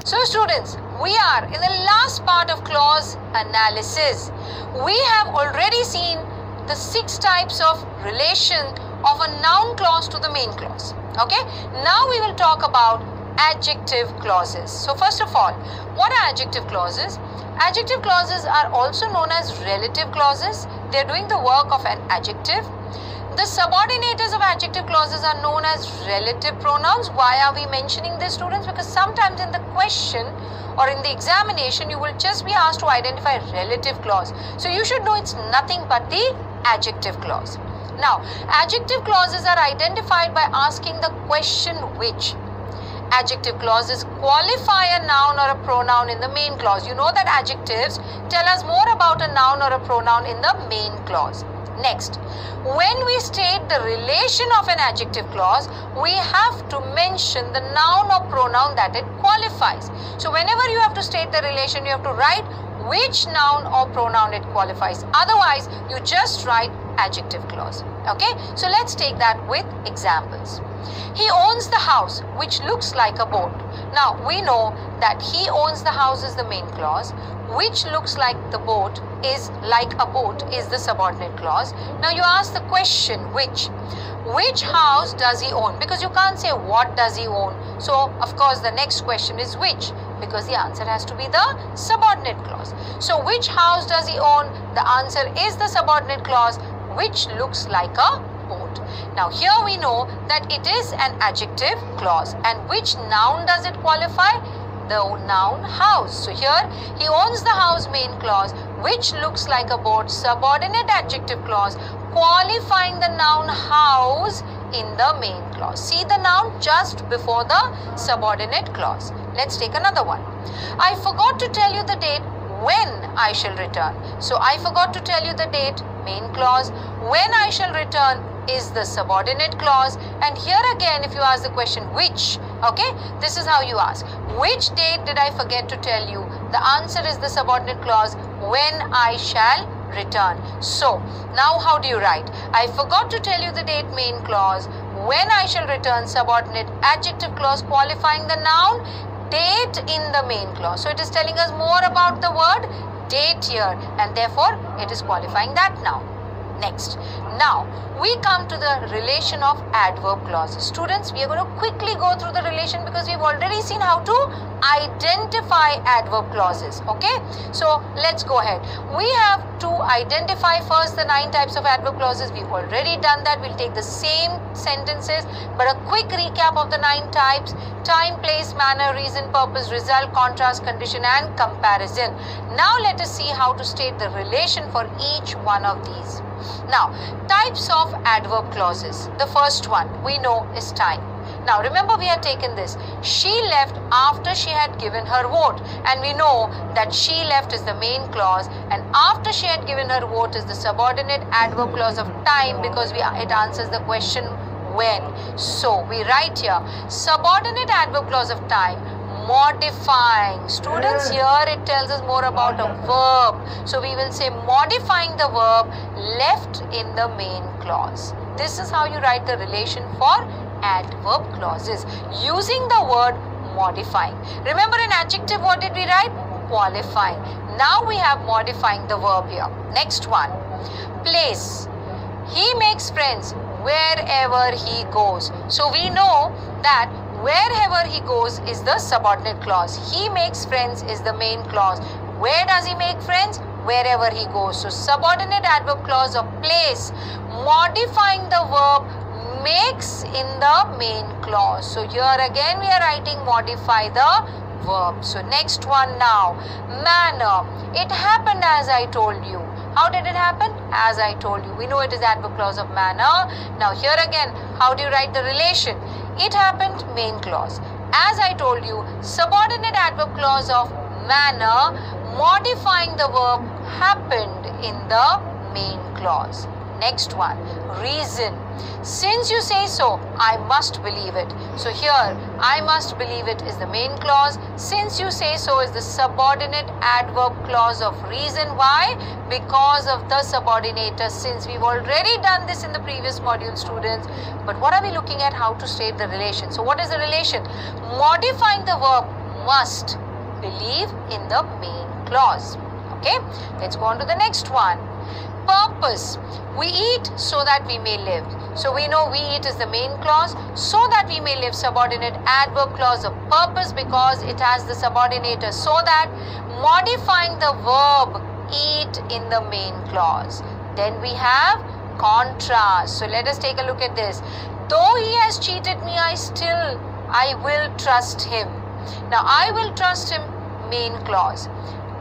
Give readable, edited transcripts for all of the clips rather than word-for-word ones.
So students, we are in the last part of clause analysis. We have already seen the 6 types of relation of a noun clause to the main clause. Okay, now we will talk about adjective clauses. So first of all, what are adjective clauses? Adjective clauses are also known as relative clauses. They are doing the work of an adjective. The subordinators of adjective clauses are known as relative pronouns. Why are we mentioning this, students? Because sometimes in the question or in the examination, you will just be asked to identify relative clause. So you should know it's nothing but the adjective clause. Now, adjective clauses are identified by asking the question which. Adjective clauses qualify a noun or a pronoun in the main clause. You know that adjectives tell us more about a noun or a pronoun in the main clause. Next, when we state the relation of an adjective clause, we have to mention the noun or pronoun that it qualifies. So whenever you have to state the relation, you have to write which noun or pronoun it qualifies. Otherwise, you just write adjective clause. Okay, so let's take that with examples. He owns the house which looks like a boat. Now we know that he owns the house is the main clause, which looks like the boat is like a boat is the subordinate clause. Now you ask the question which house does he own, because you can't say what does he own. So of course the next question is which, because the answer has to be the subordinate clause. So which house does he own? The answer is the subordinate clause which looks like a boat. Now here we know that it is an adjective clause, and which noun does it qualify? The noun house. So here he owns the house main clause which looks like a boat, subordinate adjective clause qualifying the noun house in the main clause. See the noun just before the subordinate clause. Let's take another one. I forgot to tell you the date when I shall return. So I forgot to tell you the date, main clause. When I shall return is the subordinate clause. And here again, if you ask the question which, okay, this is how you ask. Which date did I forget to tell you? The answer is the subordinate clause, when I shall return. So now how do you write? I forgot to tell you the date, main clause. When I shall return, subordinate adjective clause qualifying the noun date in the main clause. So it is telling us more about the word date here, and therefore it is qualifying that noun. Next, now we come to the relation of adverb clauses. Students, we are going to quickly go through the relation because we've already seen how to identify adverb clauses. Okay, so let's go ahead. We have to identify first the 9 types of adverb clauses. We've already done that. We'll take the same sentences, but a quick recap of the 9 types: time, place, manner, reason, purpose, result, contrast, condition, and comparison. Now let us see how to state the relation for each one of these. Now, types of adverb clauses. The first one we know is time. Now remember, we had taken this. She left after she had given her vote, and we know that she left is the main clause, and after she had given her vote is the subordinate adverb clause of time, because it answers the question when. So we write here subordinate adverb clause of time modifying. Students, here it tells us more about a verb. So we will say modifying the verb left in the main clause. This is how you write the relation for adverb clauses using the word modifying. Remember, in adjective what did we write? Qualifying. Now we have modifying the verb here. Next one, place. He makes friends wherever he goes. So we know that wherever he goes is the subordinate clause. He makes friends is the main clause. Where does he make friends? Wherever he goes. So subordinate adverb clause of place modifying the verb makes in the main clause. So here again we are writing modify the verb. So next one now, manner. It happened as I told you. How did it happen? As I told you. We know it is adverb clause of manner. Now here again, how do you write the relation? It happened, main clause. As I told you, subordinate adverb clause of manner modifying the verb happened in the main clause. Next one, reason. Since you say so, I must believe it. So here, I must believe it is the main clause. Since you say so is the subordinate adverb clause of reason. Why? Because of the subordinator. Since we've already done this in the previous module, students. But what are we looking at? How to state the relation. So what is the relation? Modifying the verb must believe in the main clause. Okay, let's go on to the next one. Purpose. We eat so that we may live. So we know we eat is the main clause. So that we may live, subordinate adverb clause of purpose because it has the subordinator so that, modifying the verb eat in the main clause. Then we have contrast. So let us take a look at this. Though he has cheated me, I will trust him. Now I will trust him, main clause.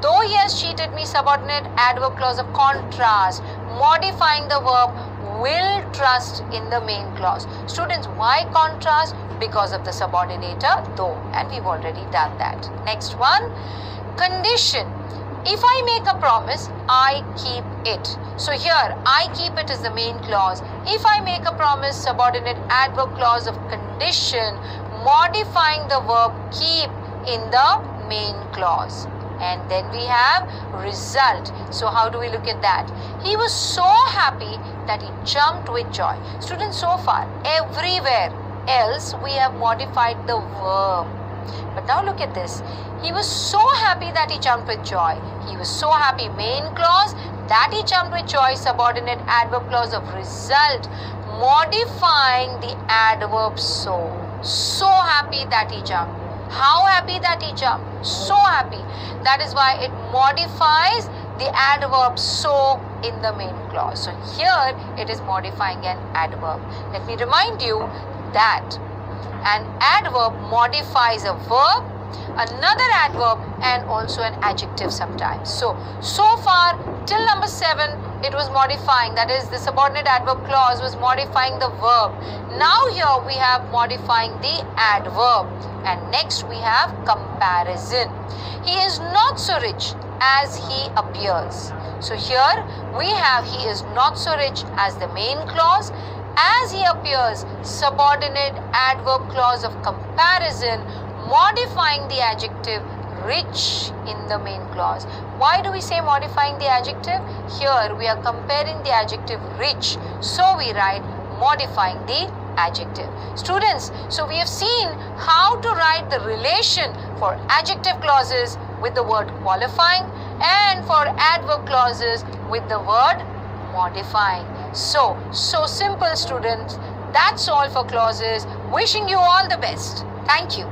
Though he has cheated me, subordinate adverb clause of contrast, modifying the verb will trust in the main clause. Students, why contrast? Because of the subordinator though, and we've already done that. Next one, condition. If I make a promise, I keep it. So here, I keep it is the main clause. If I make a promise, subordinate adverb clause of condition, modifying the verb keep in the main clause. And then we have result. So how do we look at that? He was so happy that he jumped with joy. Students, so far, everywhere else we have modified the verb. But now look at this. He was so happy that he jumped with joy. He was so happy, main clause, that he jumped with joy, subordinate adverb clause of result, modifying the adverb so. So happy that he jumped. How happy that he jumped? So happy. That is why it modifies the adverb so in the main clause. So here it is modifying an adverb. Let me remind you that an adverb modifies a verb, another adverb, and also an adjective sometimes. So far till number 7 it was modifying, that is the subordinate adverb clause was modifying the verb. Now here we have modifying the adverb, and next we have comparison. He is not so rich as he appears. So here we have he is not so rich as the main clause, as he appears subordinate adverb clause of comparison, modifying the adjective rich in the main clause. Why do we say modifying the adjective? Here we are comparing the adjective rich, so we write modifying the adjective. Students, so we have seen how to write the relation for adjective clauses with the word qualifying and for adverb clauses with the word modifying. So simple, students. That's all for clauses. Wishing you all the best. Thank you.